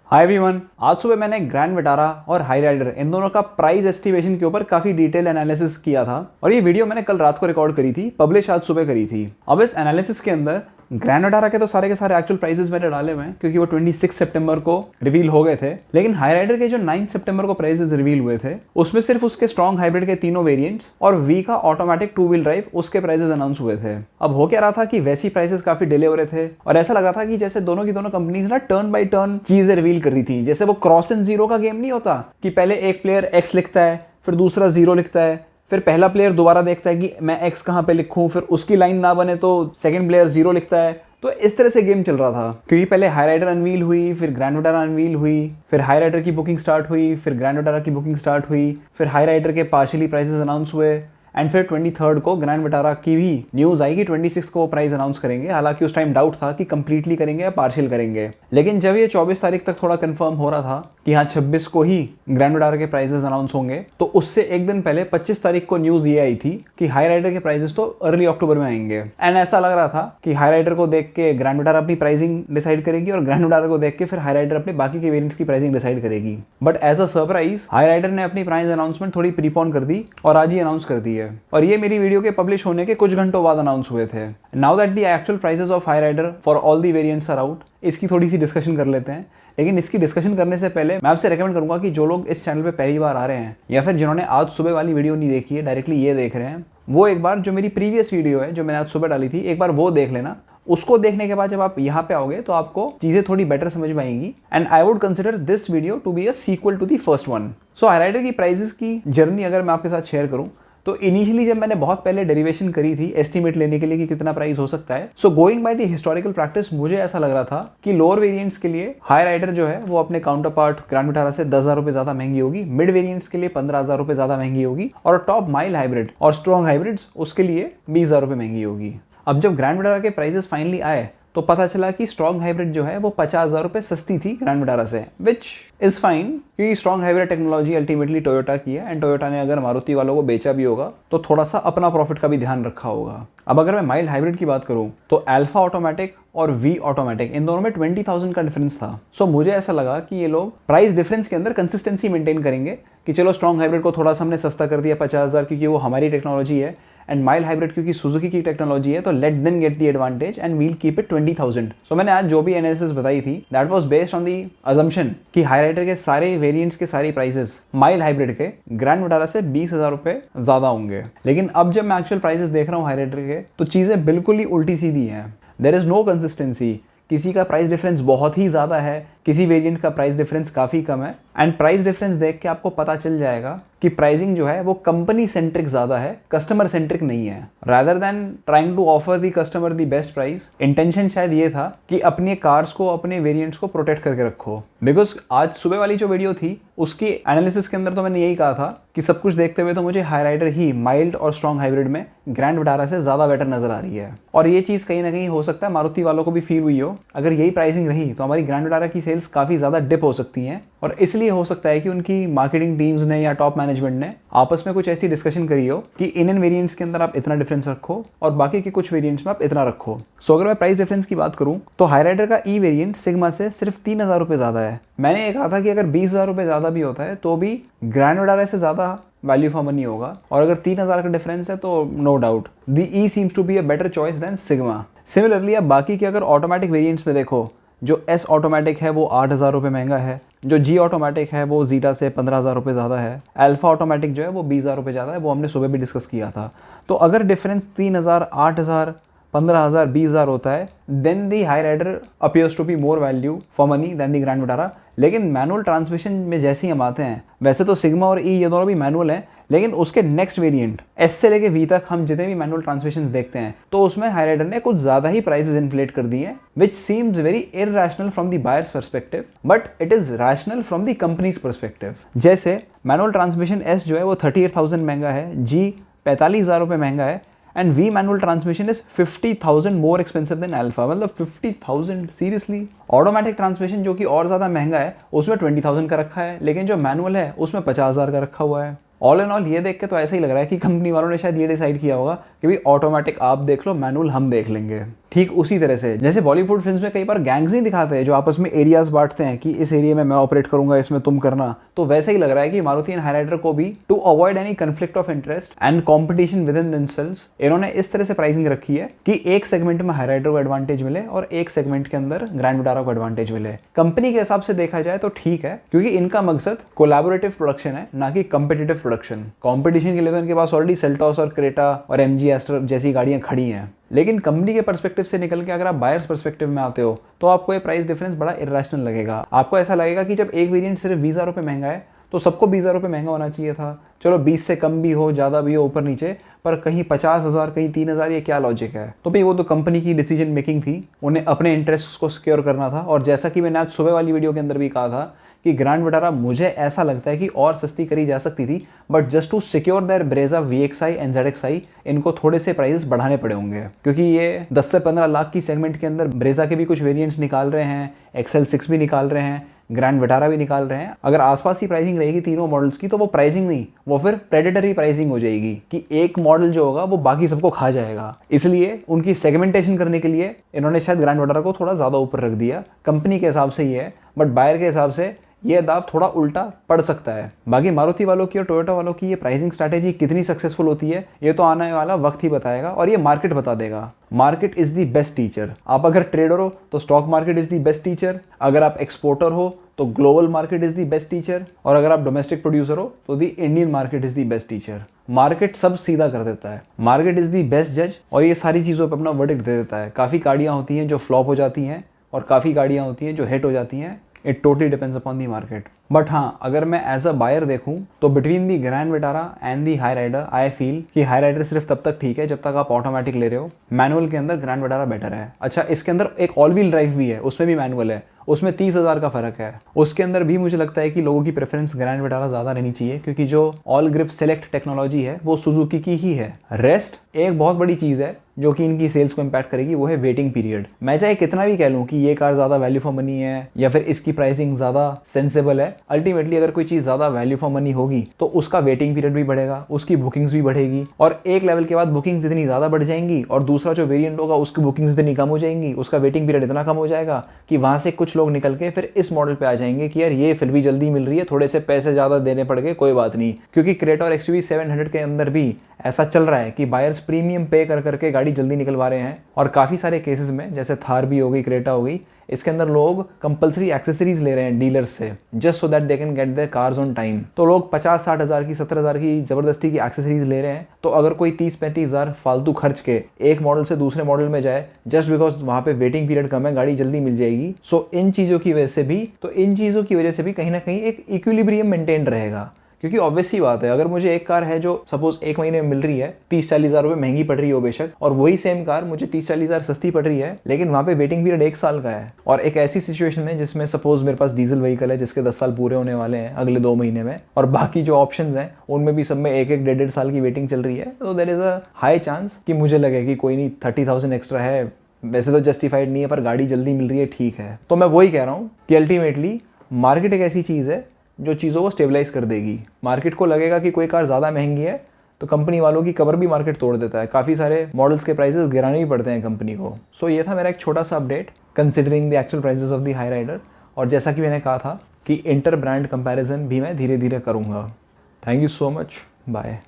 Hi everyone, आज सुबह मैंने ग्रैंड विटारा और हाई राइडर इन दोनों का प्राइस एस्टिमेशन के ऊपर काफी डिटेल एनालिसिस किया था और ये वीडियो मैंने कल रात को रिकॉर्ड करी थी, पब्लिश आज सुबह करी थी। अब इस एनालिसिस के अंदर ग्रैंड विटारा के तो सारे के सारे एक्चुअल प्राइसेस मैंने डाले हुए हैं क्योंकि वो 26 सितंबर को रिवील हो गए थे, लेकिन हाई राइडर के जो 9 सितंबर को प्राइसेस रिवील हुए थे उसमें सिर्फ उसके स्ट्रॉन्ग हाइब्रिड के तीनों वेरिएंट्स और वी का ऑटोमेटिक 2 व्हील ड्राइव उसके प्राइसेस अनाउंस हुए थे। अब हो क्या रहा था कि वैसी प्राइसेस काफी डिले हो रहे थे और ऐसा लग रहा था कि जैसे दोनों की दोनों कंपनीज ना टर्न बाय टर्न चीजें रिवील कर रही थी। जैसे वो क्रॉस एंड जीरो का गेम नहीं होता कि पहले एक प्लेयर एक्स लिखता है, फिर दूसरा जीरो लिखता है, फिर पहला प्लेयर दोबारा देखता है कि मैं एक्स कहां पे लिखूं, फिर उसकी लाइन ना बने तो सेकंड प्लेयर जीरो लिखता है। तो इस तरह से गेम चल रहा था क्योंकि पहले हाई राइडर अनवील हुई, फिर ग्रैंड विटारा अनवील हुई, फिर हाई राइडर की बुकिंग स्टार्ट हुई, फिर ग्रैंड विटारा की बुकिंग स्टार्ट हुई, फिर हाई राइडर के पार्शियली प्राइसेस अनाउंस हुए एंड फिर 23 को ग्रैंड विटारा की भी न्यूज आई कि 26 को वो प्राइस अनाउंस करेंगे। हालांकि उस टाइम डाउट था कि कंप्लीटली करेंगे या पार्शियल करेंगे, लेकिन जब ये 24 तारीख तक थोड़ा कंफर्म हो रहा था कि हाँ 26 को ही ग्रैंड विटारा के प्राइसेस अनाउंस होंगे, तो उससे एक दिन पहले 25 तारीख को न्यूज ये आई थी कि हाई राइडर के प्राइसेस तो अर्ली अक्टूबर में आएंगे। एंड ऐसा लग रहा था कि हाई राइडर को देख के ग्रैंड विटारा अपनी प्राइसिंग डिसाइड करेगी और ग्रैंड विटारा को देख के फिर हाई राइडर अपने बाकी के वेरिएंट्स की प्राइसिंग डिसाइड करेगी। But as a surprise Hyryder ने अपनी प्राइस अनाउंसमेंट थोड़ी प्रीपोन कर दी और आज ही अनाउंस कर दी है और ये मेरी वीडियो के पब्लिश होने के कुछ घंटों बाद अनाउंस हुए थे। Now that the actual prices of Hyryder for all the variants are out, इसकी थोड़ी सी डिस्कशन कर लेते हैं। लेकिन इसकी डिस्कशन करने से पहले मैं आपसे रेकमेंड करूंगा कि जो लोग इस चैनल पे पहली बार आ रहे हैं या फिर जिन्होंने आज सुबह वाली वीडियो नहीं देखी है, डायरेक्टली ये देख रहे हैं, वो एक बार जो मेरी प्रीवियस वीडियो है जो मैंने आज सुबह डाली थी, एक बार वो देख लेना। उसको देखने के बाद जब आप यहाँ पे आओगे तो आपको चीजें थोड़ी बेटर समझ में आएंगी and I would consider this video to be a sequel to the first one. So Hyryder की प्राइसेस की जर्नी अगर मैं आपके साथ शेयर करूं तो इनिशियली जब मैंने बहुत पहले डेरिवेशन करी थी एस्टिमेट लेने के लिए कि कितना प्राइस हो सकता है, so going by the historical practice मुझे ऐसा लग रहा था कि लोअर वेरिएंट्स के लिए हाई राइडर जो है वो अपने काउंटर पार्ट ग्रैंड विटारा से 10,000 रुपए ज्यादा महंगी होगी, मिड वेरिएंट्स के लिए 15,000 रुपए ज्यादा महंगी होगी और टॉप माइल हाइब्रिड और स्ट्रॉन्ग हाइब्रिड्स उसके लिए 20,000 रुपए महंगी होगी। अब जब ग्रैंड विटारा के प्राइसेस फाइनली आए तो पता चला कि स्ट्रॉन्ग हाइब्रिड जो है वो 50,000 रुपए सस्ती थी ग्रैंड विटारा से, विच इज फाइन क्योंकि strong hybrid technology ultimately Toyota की है एंड टोयोटा ने अगर मारुति वालों को बेचा भी होगा तो थोड़ा सा अपना प्रॉफिट का भी ध्यान रखा होगा। अब अगर मैं माइल्ड हाइब्रिड की बात करूं तो अल्फा ऑटोमेटिक और वी ऑटोमेटिक इन दोनों में 20,000 का डिफरेंस था। सो मुझे ऐसा लगा कि ये लोग प्राइस डिफरेंस के अंदर कंसिस्टेंसी मेंटेन करेंगे कि चलो स्ट्रॉन्ग हाइब्रिड को थोड़ा सा हमने सस्ता कर दिया 50,000 क्योंकि वो हमारी टेक्नोलॉजी है, एंड माइल्ड हाइब्रिड क्योंकि सुजुकी की टेक्नोलॉजी है, तो let them get the advantage and we'll keep it 20,000। So मैंने आज जो भी एनालिसिस बताई थी that was based on the assumption कि हाई राइडर के सारे वेरिएंट्स के सारी प्राइसेस माइल्ड हाइब्रिड के ग्रैंड विटारा से 20,000 रुपए ज्यादा होंगे। लेकिन अब जब मैं एक्चुअल प्राइसेस देख रहा हूँ हाई राइडर के तो चीजें बिल्कुल ही उल्टी सीधी हैं। देयर इज नो कंसिस्टेंसी, किसी का प्राइस डिफरेंस बहुत ही ज़्यादा है, किसी वेरिएंट का प्राइस डिफरेंस काफ़ी कम है एंड प्राइस डिफरेंस देख के आपको पता चल जाएगा कि प्राइसिंग जो है वो कंपनी सेंट्रिक ज़्यादा है, कस्टमर सेंट्रिक नहीं है। Rather than trying to offer the customer the best price, intention शायद ये था कि अपने कार्स को, अपने वेरिएंट्स को प्रोटेक्ट करके रखो। बिकॉज आज सुबह वाली जो वीडियो थी उसकी एनालिसिस के अंदर तो मैंने यही कहा था कि सब कुछ देखते हुए तो मुझे हाई राइडर ही माइल्ड और स्ट्रॉन्ग हाइब्रिड में ग्रैंड विटारा से ज़्यादा बेटर नजर आ रही है और ये चीज़ कहीं ना कहीं हो सकता है मारुति वालों को भी फील हुई हो। अगर यही प्राइसिंग रही तो हमारी ग्रैंड विटारा की सेल्स काफ़ी ज़्यादा डिप हो सकती हैं और इसलिए हो सकता है कि उनकी मार्केटिंग टीम्स ने या टॉप मैनेजमेंट ने आपस में कुछ ऐसी डिस्कशन करी हो कि इन वेरिएंट्स के अंदर आप इतना डिफरेंस रखो और बाकी के कुछ वेरिएंट्स में आप इतना रखो। सो अगर मैं प्राइस डिफरेंस की बात करूं तो हाई राइडर का ई वेरिएंट सिग्मा से सिर्फ 3,000 रुपए ज्यादा है। मैंने ये कहा था कि अगर 20,000 रुपए ज्यादा भी होता है तो भी ग्रैंड विटारा से ज्यादा वैल्यू फॉर मनी होगा और अगर 3,000 का डिफरेंस है तो no doubt the E seems to be a better choice than Sigma. Similarly अब बाकी के अगर ऑटोमेटिक वेरिएंट्स में देखो, जो एस ऑटोमेटिक है वो 8,000 रुपये महंगा है, जो जी ऑटोमेटिक है वो जीटा से 15,000 रुपये ज़्यादा है, अल्फा ऑटोमेटिक जो है वो 20,000 रुपये ज़्यादा है, वो हमने सुबह भी डिस्कस किया था। तो अगर डिफरेंस 3,000, 8,000, 15,000, 20,000 होता है then the Hyryder appears to be more value for money than the Grand Vitara. लेकिन मैनुअल ट्रांसमिशन में जैसे ही हम आते हैं, वैसे तो सिग्मा और ई ये दोनों भी मैनुअल हैं, लेकिन उसके नेक्स्ट वेरिएंट एस से लेके वी तक हम जितने भी मैनुअल ट्रांसमिशंस देखते हैं तो उसमें हाई राइडर ने कुछ ज़्यादा ही प्राइसेस इन्फ्लेट कर दिए हैं, which seems very irrational from the buyers perspective but it is rational from the companies perspective. जैसे मैनुअल ट्रांसमिशन एस जो है वो 38,000 महंगा है, जी 45,000 रुपये महंगा है and V manual transmission is 50,000 more expensive than Alpha. मतलब 50,000 सीरियसली। ऑटोमेटिक ट्रांसमिशन जो कि और ज़्यादा महंगा है उसमें 20,000 का रखा है, लेकिन जो मैनुअल है उसमें 50,000 का रखा हुआ है। ऑल एंड ऑल ये देख के तो ऐसा ही लग रहा है कि कंपनी वालों ने शायद ये डिसाइड किया होगा कि भाई ऑटोमेटिक आप देख लो, मैनुअल हम देख लेंगे। ठीक उसी तरह से जैसे बॉलीवुड फिल्म्स में कई बार गैंग्स नहीं दिखाते हैं जो आपस में एरियाज बांटते हैं कि इस एरिया में मैं ऑपरेट करूंगा, इसमें तुम करना, तो वैसे ही लग रहा है कि मारुति एंड हाईराइडर को भी to avoid any conflict of interest and competition within themselves इन्होंने इस तरह से प्राइसिंग रखी है कि एक सेगमेंट में हाईराइडर को एडवांटेज मिले और एक सेगमेंट के अंदर ग्रैंड विटारा को एडवांटेज मिले। कंपनी के हिसाब से देखा जाए तो ठीक है, क्योंकि इनका मकसद कोलैबोरेटिव प्रोडक्शन है, ना कि कॉम्पिटिटिव प्रोडक्शन। कॉम्पिटिशन के लिए तो इनके पास ऑलरेडी सेल्टॉस और क्रेटा और एमजी एस्टर जैसी गाड़ियां खड़ी हैं। लेकिन कंपनी के पर्सपेक्टिव से निकल के अगर आप बायर्स पर्सपेक्टिव में आते हो तो आपको ये प्राइस डिफरेंस बड़ा इरेशनल लगेगा। आपको ऐसा लगेगा कि जब एक वेरिएंट सिर्फ 20,000 रुपये महंगा है तो सबको 20,000 रुपये महंगा होना चाहिए था। चलो 20 से कम भी हो, ज़्यादा भी हो, ऊपर नीचे, पर कहीं 50,000 कहीं 3,000, ये क्या लॉजिक है? तो भाई वो तो कंपनी की डिसीजन मेकिंग थी, उन्हें अपने इंटरेस्ट को सिक्योर करना था। और जैसा कि मैंने आज सुबह वाली वीडियो के अंदर भी कहा था कि ग्रैंड विटारा मुझे ऐसा लगता है कि और सस्ती करी जा सकती थी, but just to secure their Brezza VXI and ZXI इनको थोड़े से प्राइसेस बढ़ाने पड़े होंगे, क्योंकि ये 10 से 15 लाख की सेगमेंट के अंदर ब्रेजा के भी कुछ वेरिएंट्स निकाल रहे हैं, XL6 भी निकाल रहे हैं, ग्रैंड विटारा भी निकाल रहे हैं। अगर आसपास की प्राइसिंग रहेगी तीनों मॉडल्स की तो वो प्राइसिंग नहीं, वो फिर प्रेडेटरी प्राइसिंग हो जाएगी कि एक मॉडल जो होगा वो बाकी सबको खा जाएगा। इसलिए उनकी सेगमेंटेशन करने के लिए इन्होंने शायद ग्रैंड विटारा को थोड़ा ज़्यादा ऊपर रख दिया। कंपनी के हिसाब से ये है, बट बायर के हिसाब से ये दाव थोड़ा उल्टा पड़ सकता है। बाकी मारुति वालों की और टोयोटा वालों की ये प्राइसिंग स्ट्रैटेजी कितनी सक्सेसफुल होती है ये तो आने वाला वक्त ही बताएगा, और ये मार्केट बता देगा। Market is the best teacher. आप अगर ट्रेडर हो तो stock market is the best teacher, अगर आप एक्सपोर्टर हो तो global market is the best teacher, और अगर आप डोमेस्टिक प्रोड्यूसर हो तो the Indian market is the best teacher. Market सब सीधा कर देता है, मार्केट इज द बेस्ट जज, और ये सारी चीज़ों पर अपना वर्डिक्ट दे देता है। काफ़ी गाड़ियाँ होती हैं जो फ्लॉप हो जाती हैं और काफ़ी गाड़ियाँ होती हैं जो हिट हो जाती हैं। It totally depends upon the market. But हाँ, अगर मैं एज अ बायर देखूं तो between the Grand Vitara and the Hyryder I feel कि हाई राइडर सिर्फ तब तक ठीक है जब तक आप ऑटोमेटिक ले रहे हो। मैनुअल के अंदर ग्रैंड विटारा बेटर है। अच्छा, इसके अंदर एक ऑल व्हील ड्राइव भी है, उसमें भी मैनुअल है, उसमें 30,000 का फर्क है। उसके अंदर भी मुझे लगता है कि लोगों की प्रेफरेंस ग्रैंड विटारा ज़्यादा रहनी चाहिए, क्योंकि जो ऑल ग्रिप सेलेक्ट टेक्नोलॉजी है वो सुजुकी की ही है। रेस्ट एक बहुत बड़ी चीज़ है जो कि इनकी सेल्स को इम्पैक्ट करेगी, वो है वेटिंग पीरियड। मैं चाहे कितना भी कह लूँ कि ये कार ज़्यादा वैल्यू फॉर मनी है या फिर इसकी प्राइसिंग ज़्यादा सेंसेबल है, अल्टीमेटली अगर कोई चीज़ ज़्यादा वैल्यू फॉर मनी होगी तो उसका वेटिंग पीरियड भी बढ़ेगा, उसकी बुकिंग्स भी बढ़ेगी, और एक लेवल के बाद बुकिंग्स इतनी ज़्यादा बढ़ जाएंगी और दूसरा जो वेरिएंट होगा उसकी बुकिंग्स इतनी कम हो जाएंगी, उसका वेटिंग पीरियड इतना कम हो जाएगा कि वहाँ से कुछ लोग निकल के फिर इस मॉडल पे आ जाएंगे कि यार ये फिर भी जल्दी मिल रही है, थोड़े से पैसे ज़्यादा देने पड़ गए, कोई बात नहीं। क्योंकि क्रेटा और XUV 700 के अंदर भी ऐसा चल रहा है कि बायर्स प्रीमियम पे कर करके गाड़ी जल्दी निकलवा रहे हैं, और काफ़ी सारे केसेस में जैसे थार भी हो गई, क्रेटा हो गई, इसके अंदर लोग कंपलसरी एक्सेसरीज ले रहे हैं डीलर्स से just so that they can get their cars on time. तो लोग 50-60 हज़ार की 70 हज़ार की ज़बरदस्ती की एक्सेसरीज ले रहे हैं। तो अगर कोई 30-35 हज़ार फालतू खर्च के एक मॉडल से दूसरे मॉडल में जाए जस्ट बिकॉज वहाँ पे वेटिंग पीरियड कम है, गाड़ी जल्दी मिल जाएगी, सो इन चीज़ों की वजह से भी कहीं ना कहीं एक इक्विलिब्रियम मेंटेन रहेगा। क्योंकि ऑब्वियस ही बात है, अगर मुझे एक कार है जो सपोज एक महीने में मिल रही है 30-40 हज़ार रुपये महंगी पड़ रही हो बेशक, और वही सेम कार मुझे 30-40 हज़ार सस्ती पड़ रही है, लेकिन वहाँ पे वेटिंग पीरियड 1 साल का है, और एक ऐसी सिचुएशन है जिसमें सपोज मेरे पास डीजल व्हीकल है जिसके 10 साल पूरे होने वाले हैं अगले 2 महीने में, और बाकी जो ऑप्शंस हैं उनमें भी सब में 1-1, 1.5 साल की वेटिंग चल रही है, तो there is a high chance कि मुझे लगे कि कोई नहीं 30,000 एक्स्ट्रा है, वैसे तो जस्टिफाइड नहीं है पर गाड़ी जल्दी मिल रही है, ठीक है। तो मैं वही कह रहा हूँ कि अल्टीमेटली मार्केट एक ऐसी चीज़ है जो चीज़ों को स्टेबलाइज कर देगी। मार्केट को लगेगा कि कोई कार ज़्यादा महंगी है तो कंपनी वालों की कवर भी मार्केट तोड़ देता है, काफ़ी सारे मॉडल्स के प्राइसेस गिराने भी पड़ते हैं कंपनी को। सो ये था मेरा एक छोटा सा update considering the actual prices of the Hyryder, और जैसा कि मैंने कहा था कि इंटर ब्रांड कंपैरिजन भी मैं धीरे धीरे करूँगा। Thank you so much, bye.